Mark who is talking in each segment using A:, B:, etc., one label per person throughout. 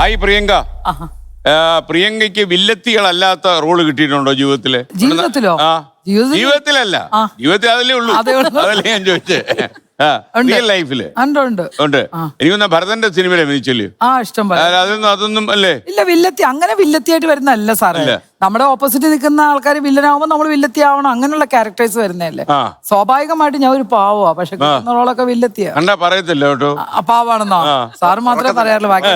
A: Hi Priyanka. പ്രിയങ്കയ്ക്ക് വില്ലത്തികളല്ലാത്ത role കിട്ടിയിട്ടുണ്ടോ ജീവിതത്തില്?
B: ജീവിതത്തിലോ?
A: ജീവിതത്തിലല്ല, ജീവിതത്തിൽ അതല്ലേ ഉള്ളൂ. അതല്ലേ ഞാൻ ചോദിച്ചേ. റിയൽ ലൈഫില് ഉണ്ട്. എനിക്കൊന്ന ഭരതന്റെ സിനിമയിലെ അഭിനയിച്ചല്ലേ?
B: ഇഷ്ടം.
A: അതൊന്നും അല്ലേ?
B: ഇല്ല, വില്ലത്തി അങ്ങനെ വില്ലത്തിയായിട്ട് വരുന്നല്ല സാറേ. നമ്മുടെ ഓപ്പോസിറ്റ് നിൽക്കുന്ന ആൾക്കാർ വില്ലനാവുമ്പോ നമ്മൾ വില്ലത്തി ആവണം, അങ്ങനെയുള്ള ക്യാരക്ടേഴ്സ് വരുന്നതല്ലേ. സ്വാഭാവികമായിട്ട് ഞാൻ ഒരു പാവമാ, പക്ഷെ റോളൊക്കെ വില്ലത്തിയാ.
A: കണ്ടാ പറയത്തില്ല കേട്ടോ
B: പാവാണെന്നോ? സാറ് മാത്രമേ പറയാറുള്ളൂ, ബാക്കി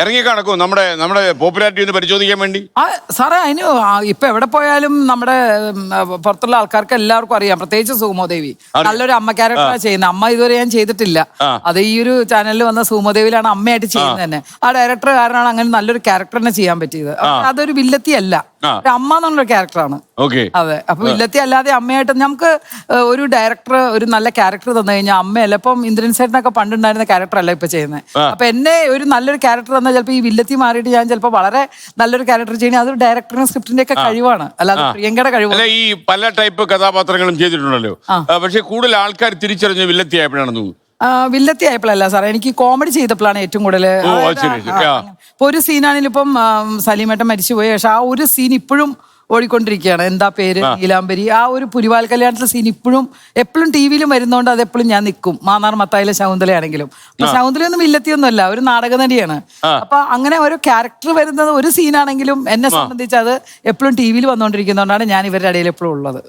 A: ഇറങ്ങി കണക്കും നമ്മുടെ പോപ്പുലാരിറ്റി ഒന്ന് പരിശോധിക്കാൻ വേണ്ടി.
B: സാറേ അതിന് ഇപ്പൊ എവിടെ പോയാലും നമ്മുടെ പുറത്തുള്ള ആൾക്കാർക്ക് എല്ലാവർക്കും അറിയാം, പ്രത്യേകിച്ച് സുമോദേവി നല്ലൊരു അമ്മ ക്യാരക്ടറാണ് ചെയ്യുന്നത്. അമ്മ ഇതുവരെ ഞാൻ ചെയ്തിട്ടില്ല. അത് ഈ ഒരു ചാനലിൽ വന്ന സുമോദേവിയിലാണ് അമ്മയായിട്ട് ചെയ്യുന്നത് തന്നെ. ആ ഡയറക്ടർ കാരണമാണ് അങ്ങനെ നല്ലൊരു ക്യാരക്ടറിനെ ചെയ്യാൻ പറ്റിയത്. അതൊരു വില്ലത്തി അല്ല, അമ്മ എന്നുള്ളൊരു ക്യാരക്ടറാണ്. അതെ. അപ്പൊ വില്ലത്തി അല്ലാതെ അമ്മയായിട്ട് നമുക്ക് ഒരു ഡയറക്ടർ ഒരു നല്ല ക്യാരക്ടർ തന്നു കഴിഞ്ഞാൽ അമ്മയല്ല. ഇപ്പം ഇന്ദ്രൻ സേട്ടനൊക്കെ പണ്ടുണ്ടായിരുന്ന ക്യാരക്ടർ അല്ല ഇപ്പൊ ചെയ്യുന്നത്. അപ്പൊ എന്നെ ഒരു നല്ലൊരു ക്യാരക്ടർ തന്നാൽ ചിലപ്പോൾ ഈ വില്ലത്തി മാറിയിട്ട് ഞാൻ ചിലപ്പോൾ വളരെ നല്ലൊരു ക്യാരക്ടർ ചെയ്യുന്നത് അതൊരു ഡയറക്ടറിനും സ്ക്രിപ്റ്റിന്റെ ഒക്കെ കഴിവാണ്, അല്ലാതെ പ്രിയങ്കയുടെ കഴിവ്.
A: ഈ പല ടൈപ്പ് കഥാപാത്രങ്ങളും ചെയ്തിട്ടുണ്ടല്ലോ, പക്ഷെ കൂടുതൽ ആൾക്കാർ തിരിച്ചറിഞ്ഞ വില്ലത്തി ആയപ്പോഴാണെന്ന് തോന്നുന്നു.
B: വില്ലത്തി ആയപ്പോഴല്ല സാറേ, എനിക്ക് കോമഡി ചെയ്തപ്പോഴാണ് ഏറ്റവും കൂടുതൽ. ഇപ്പൊ ഒരു സീനാണെങ്കിലും ഇപ്പം സലീമേട്ടൻ മരിച്ചുപോയി, പക്ഷെ ആ ഒരു സീൻ ഇപ്പോഴും ഓടിക്കൊണ്ടിരിക്കുകയാണ്. എന്താ പേര്, നീലാംബരി. ആ ഒരു പുലിവാൽ കല്യാണത്തിലെ സീൻ ഇപ്പോഴും എപ്പോഴും ടി വിയിലും വരുന്നോണ്ട് അതെപ്പോഴും ഞാൻ നിൽക്കും. മാന്നാർ മത്തായിലെ ശകുന്തളയാണെങ്കിലും. അപ്പൊ ശകുന്തളയൊന്നും വില്ലത്തിയൊന്നും അല്ല, ഒരു നാടക നടിയാണ്. അപ്പൊ അങ്ങനെ ഓരോ ക്യാരക്ടർ വരുന്നത് ഒരു സീനാണെങ്കിലും എന്നെ സംബന്ധിച്ച് അത് എപ്പോഴും ടി വിയിൽ വന്നുകൊണ്ടിരിക്കുന്നതുകൊണ്ടാണ് ഞാൻ ഇവരുടെ ഇടയിൽ എപ്പോഴും ഉള്ളത്.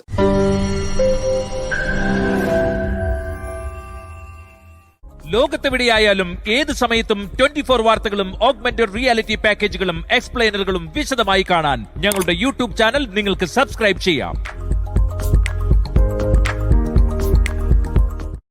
C: ലോകത്തെവിടെയായാലും ഏത് സമയത്തും 24 വാർത്തകളും ഓഗ്മെന്റഡ് റിയാലിറ്റി പാക്കേജുകളും എക്സ്പ്ലെയിനറുകളും വിശദമായി കാണാൻ ഞങ്ങളുടെ യൂട്യൂബ് ചാനൽ നിങ്ങൾക്ക് സബ്സ്ക്രൈബ് ചെയ്യാം.